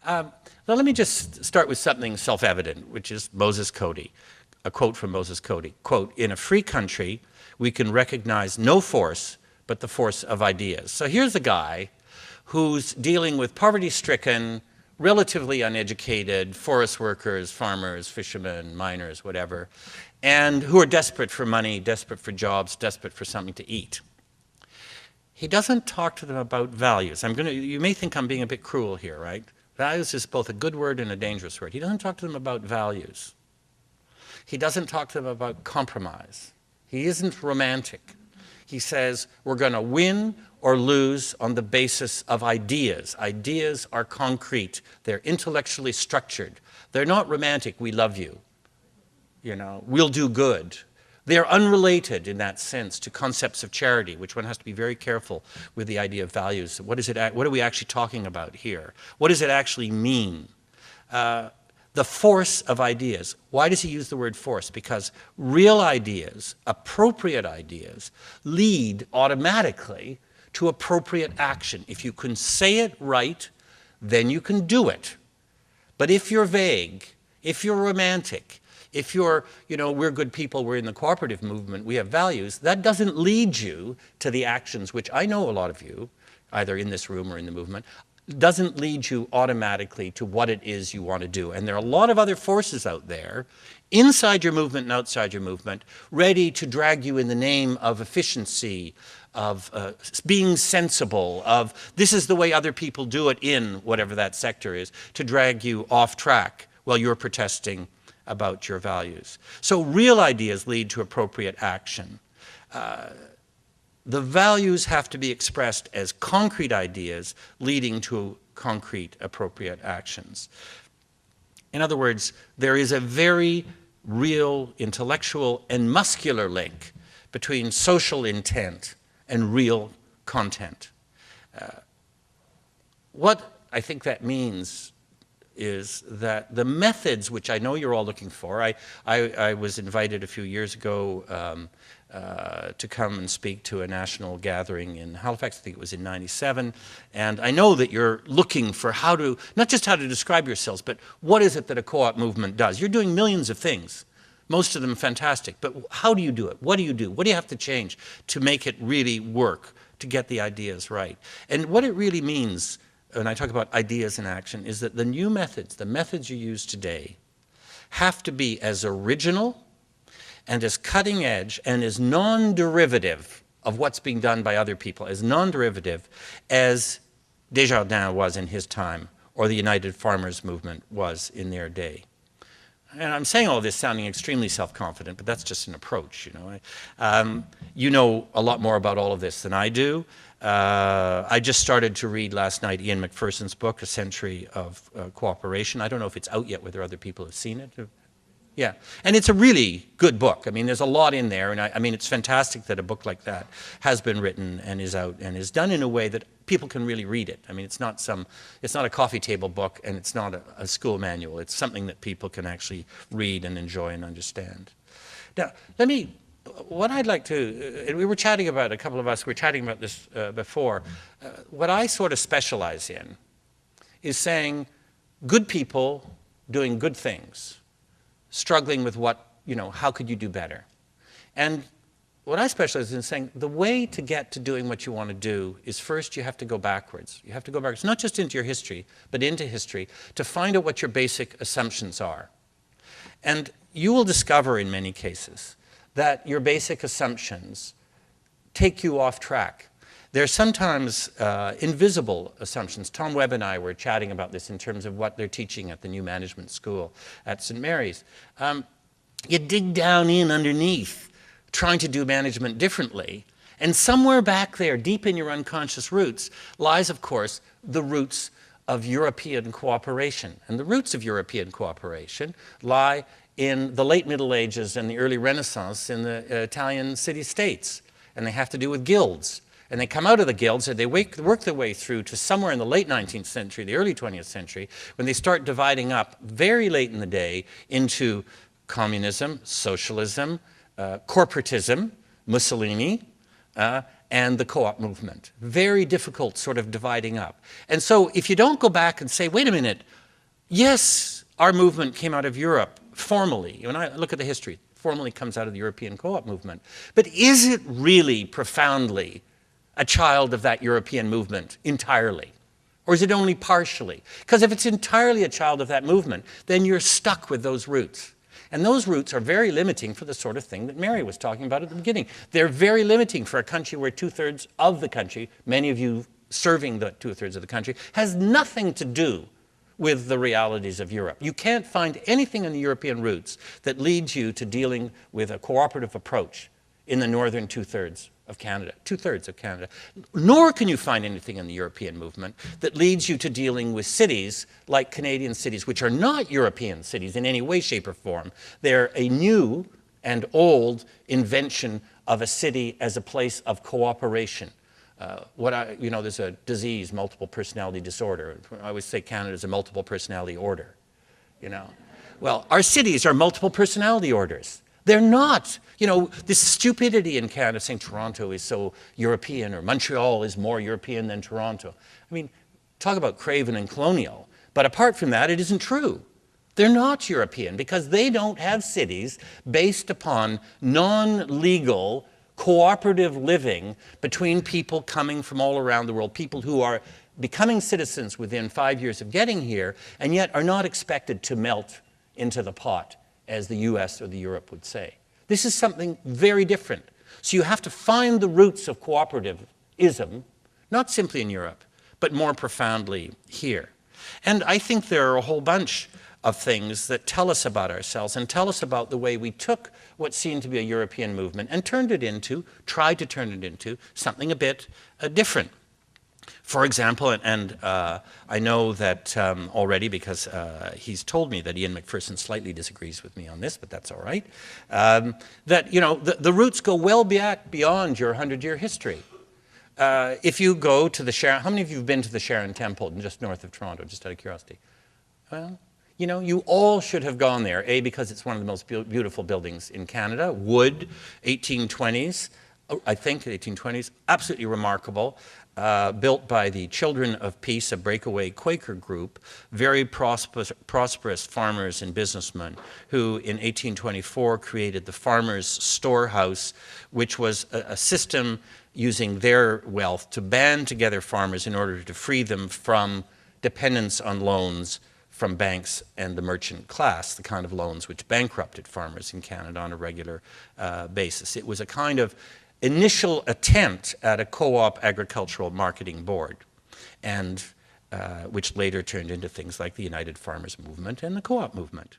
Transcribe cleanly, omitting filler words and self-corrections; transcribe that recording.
Well, let me just start with something self-evident, which is Moses Cody, a quote from Moses Cody. Quote, "In a free country, we can recognize no force but the force of ideas." So here's a guy who's dealing with poverty-stricken, relatively uneducated forest workers, farmers, fishermen, miners, whatever, and who are desperate for money, desperate for jobs, desperate for something to eat. He doesn't talk to them about values. You may think I'm being a bit cruel here, right? Values is both a good word and a dangerous word. He doesn't talk to them about values. He doesn't talk to them about compromise. He isn't romantic. He says, we're going to win or lose on the basis of ideas. Ideas are concrete. They're intellectually structured. They're not romantic, we love you. You know, we'll do good. They're unrelated in that sense to concepts of charity, which one has to be very careful with the idea of values. What are we actually talking about here? What does it actually mean? The force of ideas. Why does he use the word force? Because real ideas, appropriate ideas, lead automatically to appropriate action. If you can say it right, then you can do it. But if you're vague, if you're romantic, if you're, we're good people, we're in the cooperative movement, we have values, that doesn't lead you to the actions, which I know a lot of you, either in this room or in the movement, doesn't lead you automatically to what it is you want to do. And there are a lot of other forces out there, inside your movement and outside your movement, ready to drag you in the name of efficiency, of being sensible, of this is the way other people do it in whatever that sector is, to drag you off track while you're protesting about your values. So real ideas lead to appropriate action. The values have to be expressed as concrete ideas leading to concrete, appropriate actions. In other words, there is a very real intellectual and muscular link between social intent and real content. What I think that means is that the methods, which I know you're all looking for, I was invited a few years ago to come and speak to a national gathering in Halifax. I think it was in '97. And I know that you're looking for how to, not just how to describe yourselves, but what is it that a co-op movement does? You're doing millions of things, most of them fantastic, but how do you do it? What do you do? What do you have to change to make it really work, to get the ideas right? And what it really means, when I talk about ideas in action, is that the new methods, the methods you use today, have to be as original and as cutting edge and as non-derivative of what's being done by other people, as non-derivative as Desjardins was in his time or the United Farmers Movement was in their day. And I'm saying all this sounding extremely self-confident, but that's just an approach, you know a lot more about all of this than I do. I just started to read last night Ian McPherson's book, A Century of Cooperation. I don't know if it's out yet, whether other people have seen it. Yeah, and it's a really good book. I mean, there's a lot in there, and I mean, it's fantastic that a book like that has been written and is out and is done in a way that people can really read it. I mean, it's not a coffee table book, and it's not a school manual. It's something that people can actually read and enjoy and understand. Now, what I'd like to, and we were chatting about, a couple of us were chatting about this before, what I sort of specialize in is saying good people doing good things, struggling with how could you do better? And what I specialize in is saying the way to get to doing what you want to do is first you have to go backwards. You have to go backwards, not just into your history, but into history to find out what your basic assumptions are. And you will discover in many cases that your basic assumptions take you off track. They're sometimes invisible assumptions. Tom Webb and I were chatting about this in terms of what they're teaching at the new management school at St. Mary's. You dig down in underneath trying to do management differently, and somewhere back there, deep in your unconscious roots, lies, of course, the roots of European cooperation. And the roots of European cooperation lie in the late Middle Ages and the early Renaissance in the Italian city-states, and they have to do with guilds. And they come out of the guilds and they work their way through to somewhere in the late 19th century, the early 20th century, when they start dividing up very late in the day into communism, socialism, corporatism, Mussolini, and the co-op movement. Very difficult sort of dividing up. And so if you don't go back and say, wait a minute, yes, our movement came out of Europe formally. When I look at the history, formally comes out of the European co-op movement. But is it really profoundly a child of that European movement entirely? Or is it only partially? Because if it's entirely a child of that movement, then you're stuck with those roots. And those roots are very limiting for the sort of thing that Mary was talking about at the beginning. They're very limiting for a country where 2/3 of the country, many of you serving the 2/3 of the country, has nothing to do with the realities of Europe. You can't find anything in the European roots that leads you to dealing with a cooperative approach in the northern 2/3 of Canada, 2/3 of Canada. Nor can you find anything in the European movement that leads you to dealing with cities like Canadian cities, which are not European cities in any way, shape, or form. They're a new and old invention of a city as a place of cooperation. There's a disease, multiple personality disorder. I always say Canada's a multiple personality order, Well, our cities are multiple personality orders. They're not. This stupidity in Canada saying Toronto is so European or Montreal is more European than Toronto. I mean, talk about craven and colonial. But apart from that, it isn't true. They're not European because they don't have cities based upon non-legal cooperative living between people coming from all around the world, people who are becoming citizens within 5 years of getting here and yet are not expected to melt into the pot, as the US or the Europe would say. This is something very different. So you have to find the roots of cooperativism, not simply in Europe, but more profoundly here. And I think there are a whole bunch of things that tell us about ourselves and tell us about the way we took what seemed to be a European movement and tried to turn it into something a bit different. For example, and I know that already because he's told me that Ian McPherson slightly disagrees with me on this, but that's all right, that the roots go well back beyond your 100-year history. If you go to the Sharon, how many of you have been to the Sharon Temple just north of Toronto, just out of curiosity? Well, you all should have gone there, A, because it's one of the most beautiful buildings in Canada, wood, 1820s, I think 1820s, absolutely remarkable. Built by the Children of Peace, a breakaway Quaker group, very prosperous farmers and businessmen who in 1824 created the Farmers' Storehouse, which was a system using their wealth to band together farmers in order to free them from dependence on loans from banks and the merchant class, the kind of loans which bankrupted farmers in Canada on a regular basis. It was a kind of initial attempt at a co-op agricultural marketing board, and which later turned into things like the United Farmers Movement and the co-op movement.